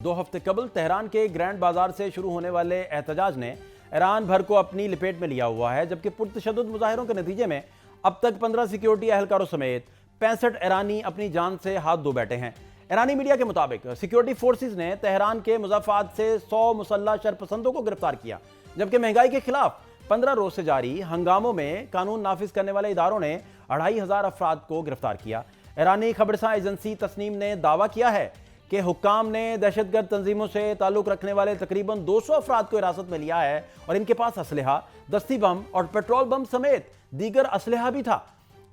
دو ہفتے قبل تہران کے گرینڈ بازار سے شروع ہونے والے احتجاج نے ایران بھر کو اپنی لپیٹ میں لیا ہوا ہے، جبکہ پرتشدد مظاہروں کے نتیجے میں اب تک 15 سیکیورٹی اہلکاروں سمیت 65 ایرانی اپنی جان سے ہاتھ دھو بیٹھے ہیں۔ ایرانی میڈیا کے مطابق سیکیورٹی فورسز نے تہران کے مضافات سے 100 مسلح شرپسندوں کو گرفتار کیا، جبکہ مہنگائی کے خلاف 15 روز سے جاری ہنگاموں میں قانون نافذ کرنے والے اداروں نے 2500 افراد کو گرفتار کیا۔ ایرانی خبرساں ایجنسی تسنیم نے دعویٰ کیا ہے کہ حکام نے دہشت گرد تنظیموں سے تعلق رکھنے والے تقریباً 200 افراد کو حراست میں لیا ہے اور ان کے پاس اسلحہ، دستی بم اور پیٹرول بم سمیت دیگر اسلحہ بھی تھا۔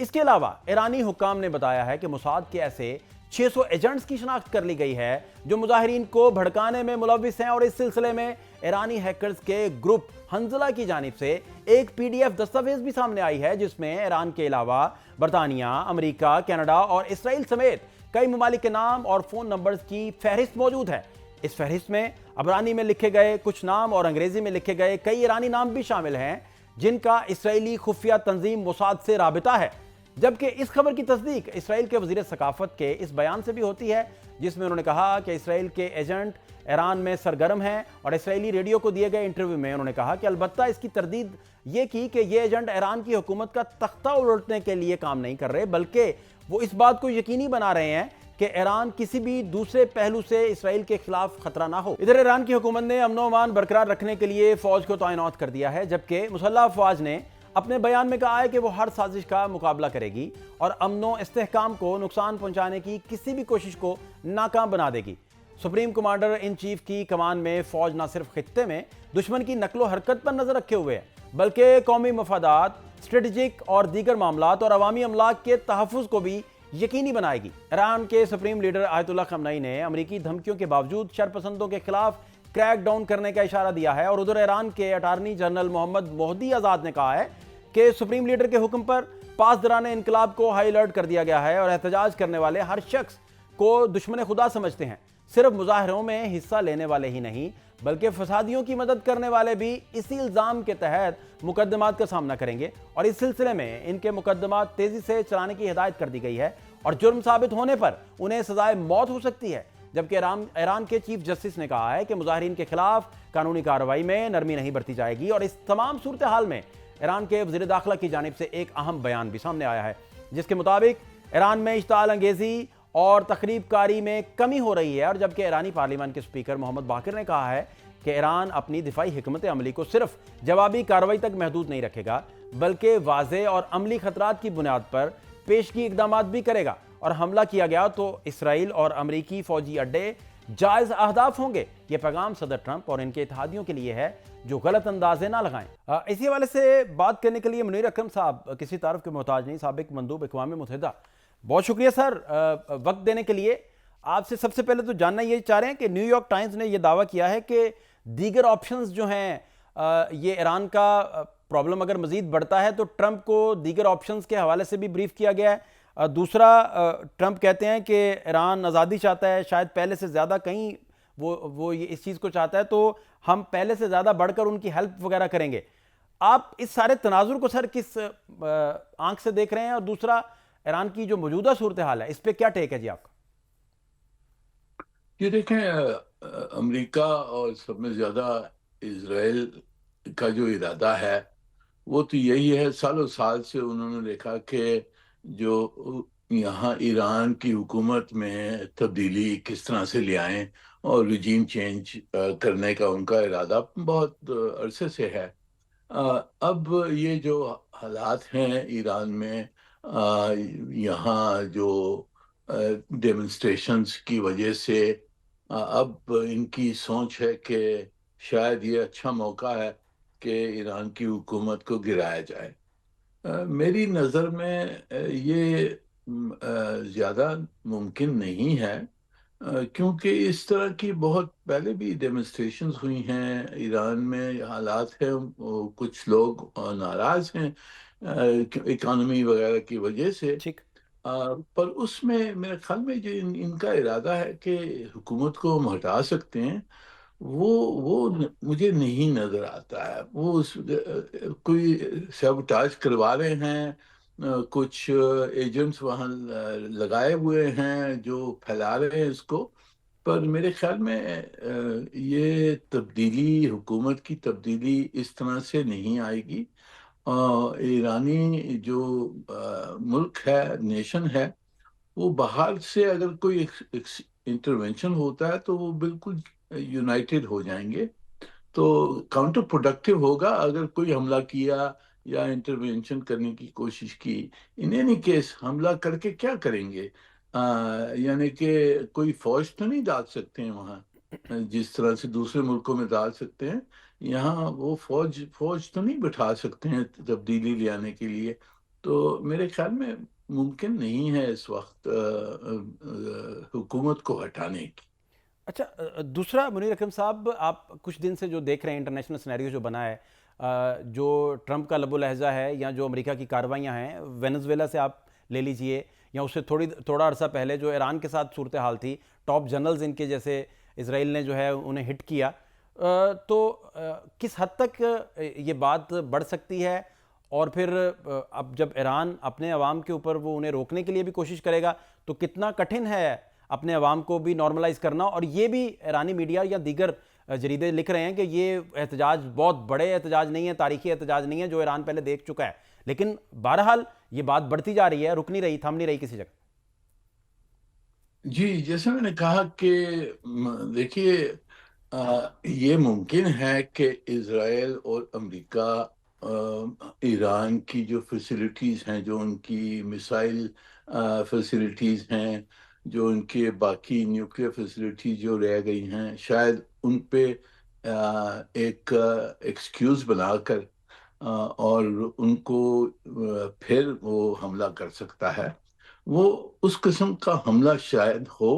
اس کے علاوہ ایرانی حکام نے بتایا ہے کہ موساد کے ایسے 600 ایجنٹس کی شناخت کر لی گئی ہے جو مظاہرین کو بھڑکانے میں ملوث ہیں، اور اس سلسلے میں ایرانی ہیکرز کے گروپ حنزلہ کی جانب سے ایک پی ڈی ایف دستاویز بھی سامنے آئی ہے، جس میں ایران کے علاوہ برطانیہ، امریکہ، کینیڈا اور اسرائیل سمیت کئی ممالک کے نام اور فون نمبرز کی فہرست موجود ہے۔ اس فہرست میں عبرانی میں لکھے گئے کچھ نام اور انگریزی میں لکھے گئے کئی ایرانی نام بھی شامل ہیں جن کا اسرائیلی خفیہ تنظیم موساد سے رابطہ ہے، جبکہ اس خبر کی تصدیق اسرائیل کے وزیر ثقافت کے اس بیان سے بھی ہوتی ہے، جس میں انہوں نے کہا کہ اسرائیل کے ایجنٹ ایران میں سرگرم ہیں، اور اسرائیلی ریڈیو کو دیے گئے انٹرویو میں انہوں نے کہا کہ البتہ اس کی تردید یہ کی کہ یہ ایجنٹ ایران کی حکومت کا تختہ الٹنے کے لیے کام نہیں کر رہے، بلکہ وہ اس بات کو یقینی بنا رہے ہیں کہ ایران کسی بھی دوسرے پہلو سے اسرائیل کے خلاف خطرہ نہ ہو۔ ادھر ایران کی حکومت نے امن و امان برقرار رکھنے کے لیے فوج کو تعینات کر دیا ہے، جبکہ مسلح افواج نے اپنے بیان میں کہا ہے کہ وہ ہر سازش کا مقابلہ کرے گی اور امن و استحکام کو نقصان پہنچانے کی کسی بھی کوشش کو ناکام بنا دے گی۔ سپریم کمانڈر ان چیف کی کمان میں فوج نہ صرف خطے میں دشمن کی نقل و حرکت پر نظر رکھے ہوئے ہے، بلکہ قومی مفادات، اسٹریٹجک اور دیگر معاملات اور عوامی املاک کے تحفظ کو بھی یقینی بنائے گی۔ ایران کے سپریم لیڈر آیت اللہ خامنئی نے امریکی دھمکیوں کے باوجود شرپسندوں کے خلاف کریک ڈاؤن کرنے کا اشارہ دیا ہے، اور ادھر ایران کے اٹارنی جنرل محمد مہدی آزاد نے کہا ہے کہ سپریم لیڈر کے حکم پر پاسداران انقلاب کو ہائی الرٹ کر دیا گیا ہے اور احتجاج کرنے والے ہر شخص کو دشمن خدا سمجھتے ہیں۔ صرف مظاہروں میں حصہ لینے والے ہی نہیں بلکہ فسادیوں کی مدد کرنے والے بھی اسی الزام کے تحت مقدمات کا سامنا کریں گے، اور اس سلسلے میں ان کے مقدمات تیزی سے چلانے کی ہدایت کر دی گئی ہے، اور جرم ثابت ہونے پر انہیں سزائے موت ہو سکتی ہے۔ جبکہ ایران کے چیف جسٹس نے کہا ہے کہ مظاہرین کے خلاف قانونی کارروائی میں نرمی نہیں برتی جائے گی، اور اس تمام صورتحال میں ایران کے وزیر داخلہ کی جانب سے ایک اہم بیان بھی سامنے آیا ہے، جس کے مطابق ایران میں اشتعال انگیزی اور تخریب کاری میں کمی ہو رہی ہے، اور جبکہ ایرانی پارلیمان کے سپیکر محمد باقر نے کہا ہے کہ ایران اپنی دفاعی حکمت عملی کو صرف جوابی کارروائی تک محدود نہیں رکھے گا، بلکہ واضح اور عملی خطرات کی بنیاد پر پیشگی اقدامات بھی کرے گا، اور حملہ کیا گیا تو اسرائیل اور امریکی فوجی اڈے جائز اہداف ہوں گے۔ یہ پیغام صدر ٹرمپ اور ان کے اتحادیوں کے لیے ہے جو غلط اندازے نہ لگائیں۔ اسی حوالے سے بات کرنے کے لیے منیر اکرم صاحب کسی تعارف کے محتاج نہیں، سابق مندوب اقوام متحدہ، بہت شکریہ سر وقت دینے کے لیے۔ آپ سے سب سے پہلے تو جاننا یہ چاہ رہے ہیں کہ نیو یارک ٹائمز نے یہ دعویٰ کیا ہے کہ دیگر آپشنز جو ہیں، یہ ایران کا پرابلم اگر مزید بڑھتا ہے تو ٹرمپ کو دیگر آپشنز کے حوالے سے بھی بریف کیا گیا ہے۔ دوسرا، ٹرمپ کہتے ہیں کہ ایران آزادی چاہتا ہے، شاید پہلے سے زیادہ، کہیں وہ اس چیز کو چاہتا ہے تو ہم پہلے سے زیادہ بڑھ کر ان کی ہیلپ وغیرہ کریں گے۔ آپ اس سارے تناظر کو سر کس آنکھ سے دیکھ رہے ہیں، اور دوسرا ایران کی جو موجودہ صورتحال ہے اس پہ کیا ٹیک ہے جی آپ کا؟ یہ دیکھیں، امریکہ اور سب میں زیادہ اسرائیل کا جو ارادہ ہے وہ تو یہی ہے، سالوں سال سے انہوں نے دیکھا کہ جو یہاں ایران کی حکومت میں تبدیلی کس طرح سے لے آئیں، اور ریجیم چینج کرنے کا ان کا ارادہ بہت عرصے سے ہے۔ اب یہ جو حالات ہیں ایران میں، یہاں جو ڈیمنسٹریشنز کی وجہ سے اب ان کی سوچ ہے کہ شاید یہ اچھا موقع ہے کہ ایران کی حکومت کو گرایا جائے۔ میری نظر میں یہ زیادہ ممکن نہیں ہے، کیونکہ اس طرح کی بہت پہلے بھی ڈیمنسٹریشنز ہوئی ہیں ایران میں، حالات ہیں، کچھ لوگ ناراض ہیں اکانومی وغیرہ کی وجہ سے، ٹھیک۔ پر اس میں میرے خیال میں جو ان کا ارادہ ہے کہ حکومت کو ہم ہٹا سکتے ہیں، وہ مجھے نہیں نظر آتا ہے۔ وہ کوئی سیبوٹاج کروا رہے ہیں، کچھ ایجنٹس وہاں لگائے ہوئے ہیں جو پھیلا رہے ہیں اس کو، پر میرے خیال میں یہ تبدیلی، حکومت کی تبدیلی اس طرح سے نہیں آئے گی۔ ایرانی جو ملک ہے، نیشن ہے، وہ باہر سے اگر کوئی انٹرونشن ہوتا ہے تو وہ بالکل یونائٹڈ ہو جائیں گے۔ تو کاؤنٹر پروڈکٹیو ہوگا اگر کوئی حملہ کیا یا انٹرونشن کرنے کی کوشش کی۔ ان اینی کیس حملہ کر کے کیا کریں گے؟ یعنی کہ کوئی فوج تو نہیں ڈال سکتے ہیں وہاں جس طرح سے دوسرے ملکوں میں ڈال سکتے ہیں۔ یہاں وہ فوج تو نہیں بٹھا سکتے ہیں تبدیلی لے آنے کے لیے۔ تو میرے خیال میں ممکن نہیں ہے اس وقت حکومت کو ہٹانے کی۔ اچھا، دوسرا منیر اکرم صاحب، آپ کچھ دن سے جو دیکھ رہے ہیں انٹرنیشنل سینیریو جو بنا ہے، جو ٹرمپ کا لب و لہجہ ہے یا جو امریکہ کی کارروائیاں ہیں، وینزویلا سے آپ لے لیجئے یا اس سے تھوڑا عرصہ پہلے جو ایران کے ساتھ صورتحال تھی، ٹاپ جنرلز ان کے جیسے اسرائیل نے جو ہے انہیں ہٹ کیا، تو کس حد تک یہ بات بڑھ سکتی ہے؟ اور پھر اب جب ایران اپنے عوام کے اوپر وہ انہیں روکنے کے لیے بھی کوشش کرے گا تو کتنا کٹھن ہے اپنے عوام کو بھی نارملائز کرنا؟ اور یہ بھی ایرانی میڈیا یا دیگر جریدے لکھ رہے ہیں کہ یہ احتجاج بہت بڑے احتجاج نہیں ہے، تاریخی احتجاج نہیں ہے جو ایران پہلے دیکھ چکا ہے، لیکن بہرحال یہ بات بڑھتی جا رہی ہے، رک نہیں رہی، تھم نہیں رہی کسی جگہ۔ جی، جیسے میں نے کہا کہ دیکھیے، یہ ممکن ہے کہ اسرائیل اور امریکہ ایران کی جو فیسلٹیز ہیں، جو ان کی میسائل فیسلٹیز ہیں، جو ان کے باقی نیوکلیئر فیسلٹیز جو رہ گئی ہیں، شاید ان پہ ایک ایکسکیوز بنا کر اور ان کو پھر وہ حملہ کر سکتا ہے۔ وہ اس قسم کا حملہ شاید ہو۔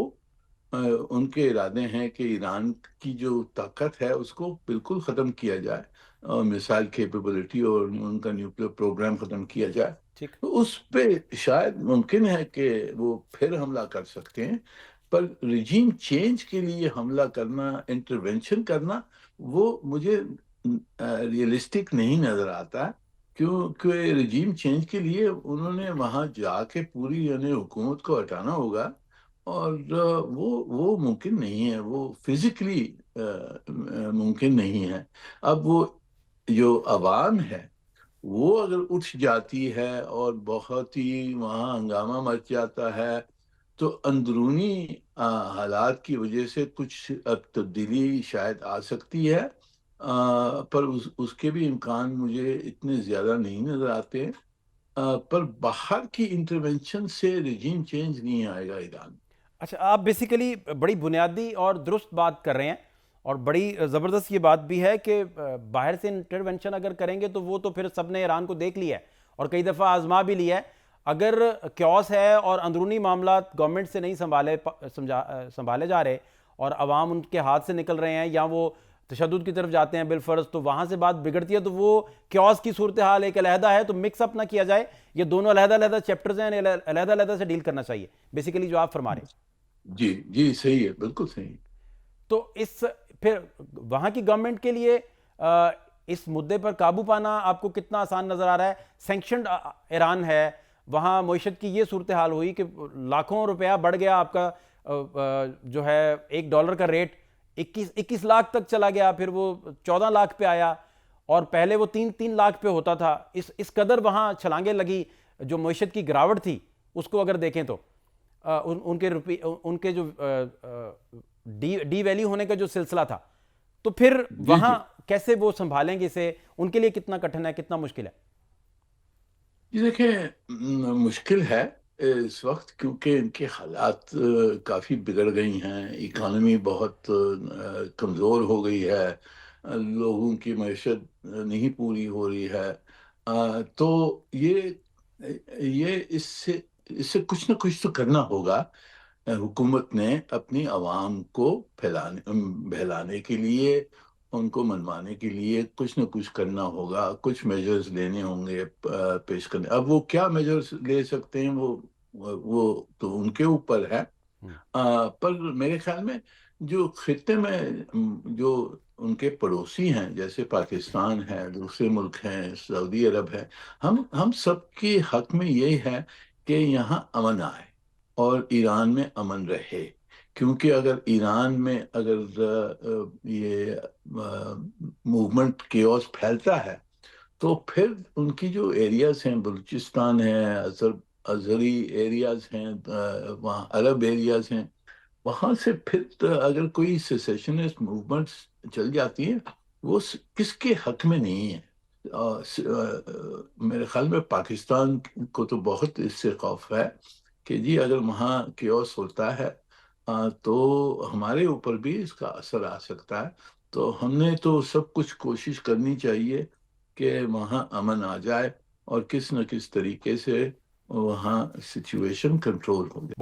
ان کے ارادے ہیں کہ ایران کی جو طاقت ہے اس کو بالکل ختم کیا جائے، اور میسائل کیپیبلٹی اور ان کا نیوکلیر پروگرام ختم کیا جائے۔ ٹھیک۔ تو اس پہ شاید ممکن ہے کہ وہ پھر حملہ کر سکتے ہیں، پر ریجیم چینج کے لیے حملہ کرنا، انٹرونشن کرنا، وہ مجھے ریئلسٹک نہیں نظر آتا، کیونکہ ریجیم چینج کے لیے انہوں نے وہاں جا کے پوری یعنی حکومت کو ہٹانا ہوگا، اور وہ ممکن نہیں ہے، وہ فزیکلی ممکن نہیں ہے۔ اب وہ جو عوام ہے وہ اگر اٹھ جاتی ہے اور بہت ہی وہاں ہنگامہ مچ جاتا ہے، تو اندرونی حالات کی وجہ سے کچھ اب تبدیلی شاید آ سکتی ہے، پر اس کے بھی امکان مجھے اتنے زیادہ نہیں نظر آتے ہیں۔ پر باہر کی انٹرونشن سے رجیم چینج نہیں آئے گا ایران۔ اچھا، آپ بیسیکلی بڑی بنیادی اور درست بات کر رہے ہیں، اور بڑی زبردست یہ بات بھی ہے کہ باہر سے انٹرونشن اگر کریں گے تو وہ تو پھر سب نے ایران کو دیکھ لیا ہے اور کئی دفعہ آزما بھی لیا ہے۔ اگر کیوس ہے اور اندرونی معاملات گورنمنٹ سے نہیں سنبھالے جا رہے اور عوام ان کے ہاتھ سے نکل رہے ہیں یا وہ تشدد کی طرف جاتے ہیں بالفرض، تو وہاں سے بات بگڑتی ہے، تو وہ کیوس کی صورتحال ایک علیحدہ ہے، تو مکس اپ نہ کیا جائے، یہ دونوں علیحدہ علیحدہ چیپٹرز ہیں، علیحدہ علیحدہ سے ڈیل کرنا چاہیے، بیسیکلی جو آپ فرما رہے ہیں۔ جی جی، صحیح ہے، بالکل صحیح۔ تو پھر وہاں کی گورنمنٹ کے لیے اس مدے پر قابو پانا آپ کو کتنا آسان نظر آ رہا ہے؟ سینکشنڈ ایران ہے، وہاں معیشت کی یہ صورتحال ہوئی کہ لاکھوں روپیہ بڑھ گیا آپ کا، جو ہے $1 کا ریٹ 21 لاکھ تک چلا گیا، پھر وہ 14 لاکھ پہ آیا، اور پہلے وہ 3 لاکھ پہ ہوتا تھا۔ اس قدر وہاں چھلانگیں لگی، جو معیشت کی گراوٹ تھی اس کو اگر دیکھیں تو ان کے جو ڈی ویلیو ہونے کا جو سلسلہ تھا، تو پھر جی وہاں جی کیسے وہ سنبھالیں گے اسے؟ ان کے لیے کتنا کٹھن ہے، کتنا مشکل ہے؟ جی، دیکھیں، مشکل ہے اس وقت، کیونکہ ان کے حالات کافی بگڑ گئی ہیں، اکانومی بہت کمزور ہو گئی ہے، لوگوں کی معیشت نہیں پوری ہو رہی ہے۔ تو یہ اس سے کچھ نہ کچھ تو کرنا ہوگا۔ حکومت نے اپنی عوام کو بہلانے کے لیے، ان کو منوانے کے لیے کچھ نہ کچھ کرنا ہوگا، کچھ میجرز لینے ہوں گے، پیش کرنے۔ اب وہ کیا میجرز لے سکتے ہیں وہ تو ان کے اوپر ہے۔ پر میرے خیال میں جو خطے میں جو ان کے پڑوسی ہیں، جیسے پاکستان ہے، دوسرے ملک ہیں، سعودی عرب ہے، ہم سب کے حق میں یہ ہے کہ یہاں امن آئے اور ایران میں امن رہے، کیونکہ اگر ایران میں اگر یہ موومنٹ کیوس پھیلتا ہے تو پھر ان کی جو ایریاز ہیں، بلوچستان ہے، ازہری ایریاز ہیں، وہاں عرب ایریاز ہیں، وہاں سے پھر اگر کوئی سیسیشنسٹ موومنٹس چل جاتی ہیں، وہ کس کے حق میں نہیں ہے؟ میرے خیال میں پاکستان کو تو بہت اس سے خوف ہے کہ جی اگر وہاں کیوس ہوتا ہے تو ہمارے اوپر بھی اس کا اثر آ سکتا ہے۔ تو ہم نے تو سب کچھ کوشش کرنی چاہیے کہ وہاں امن آ جائے اور کس نہ کس طریقے سے وہاں سچویشن کنٹرول ہو جائے۔